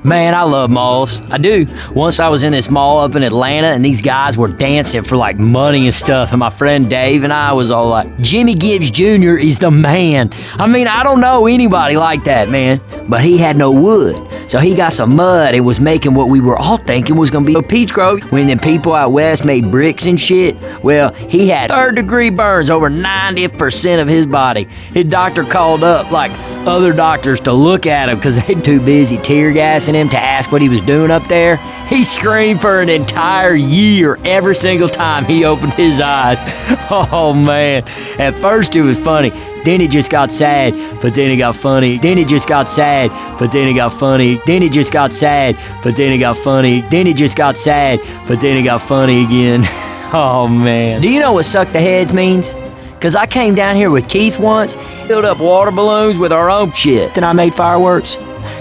Man, I love malls. I do. Once I was in this mall up in Atlanta, and these guys were dancing for like money and stuff, and my friend Dave and I was all like, Jimmy Gibbs Jr. is the man. I mean, I don't know anybody like that, man. But he had no wood, so he got some mud and was making what we were all thinking was gonna be a peach grove. When the people out west made bricks and shit, well, he had third-degree burns over 90% of his body. His doctor called up like other doctors to look at him because they're too busy tear gassing him to ask what he was doing up there. He screamed for an entire year every single time he opened his eyes. Oh man, at first it was funny, then it just got sad, but then it got funny, then it just got sad, but then it got funny, then it just got sad, but then it got funny, then it just got sad, but then it got funny again. Oh man. Do you know what suck the heads means? Cause I came down here with Keith once, filled up water balloons with our own shit, then I made fireworks.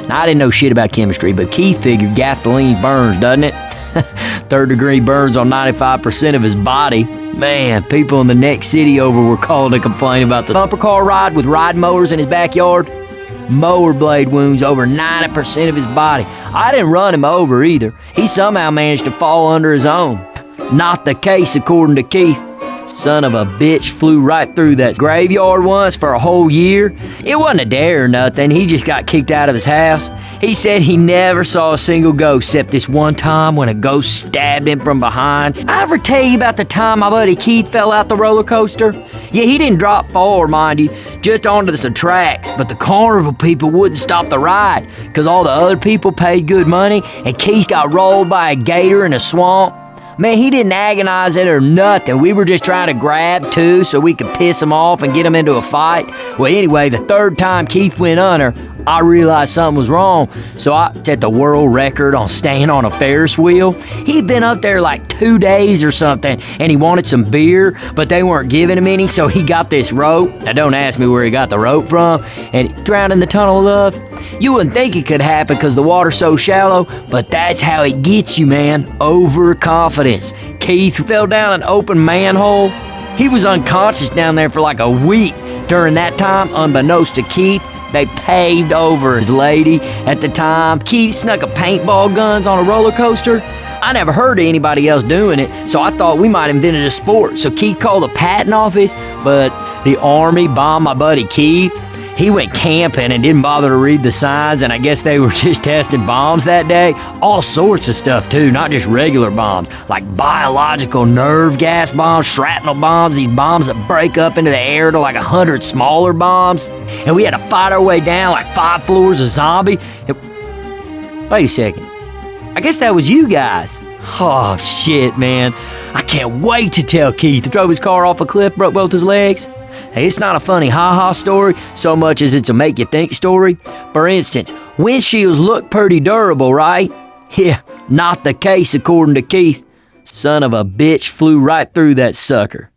Now, I didn't know shit about chemistry, but Keith figured gasoline burns, doesn't it? Third-degree burns on 95% of his body. Man, people in the next city over were calling to complain about the bumper car ride with ride mowers in his backyard. Mower blade wounds over 90% of his body. I didn't run him over either. He somehow managed to fall under his own. Not the case, according to Keith. Son of a bitch flew right through that graveyard once for a whole year. It wasn't a dare or nothing. He just got kicked out of his house. He said he never saw a single ghost except this one time when a ghost stabbed him from behind. I ever tell you about the time my buddy Keith fell out the roller coaster? Yeah, he didn't drop forward, mind you, just onto the tracks, but the carnival people wouldn't stop the ride because all the other people paid good money, and Keith got rolled by a gator in a swamp. Man, he didn't agonize it or nothing. We were just trying to grab two so we could piss him off and get him into a fight. Well, anyway, the third time Keith went under, I realized something was wrong, so I set the world record on staying on a Ferris wheel. He'd been up there like 2 days or something, and he wanted some beer, but they weren't giving him any, so he got this rope. Now, don't ask me where he got the rope from, and he drowned in the tunnel of love. You wouldn't think it could happen because the water's so shallow, but that's how it gets you, man. Overconfidence. Keith fell down an open manhole. He was unconscious down there for like a week. During that time, unbeknownst to Keith, they paved over his lady. At the time, Keith snuck a paintball guns on a roller coaster. I never heard of anybody else doing it, so I thought we might invent a sport. So Keith called the patent office, but the Army bombed my buddy Keith. He went camping and didn't bother to read the signs, and I guess they were just testing bombs that day. All sorts of stuff, too, not just regular bombs, like biological nerve gas bombs, shrapnel bombs, these bombs that break up into the air to like 100 smaller bombs. And we had to fight our way down like 5 floors of zombie. Wait a second. I guess that was you guys. Oh, shit, man. I can't wait to tell Keith. He drove his car off a cliff, broke both his legs. Hey, it's not a funny ha-ha story so much as it's a make-you-think story. For instance, windshields look pretty durable, right? Yeah, not the case according to Keith. Son of a bitch flew right through that sucker.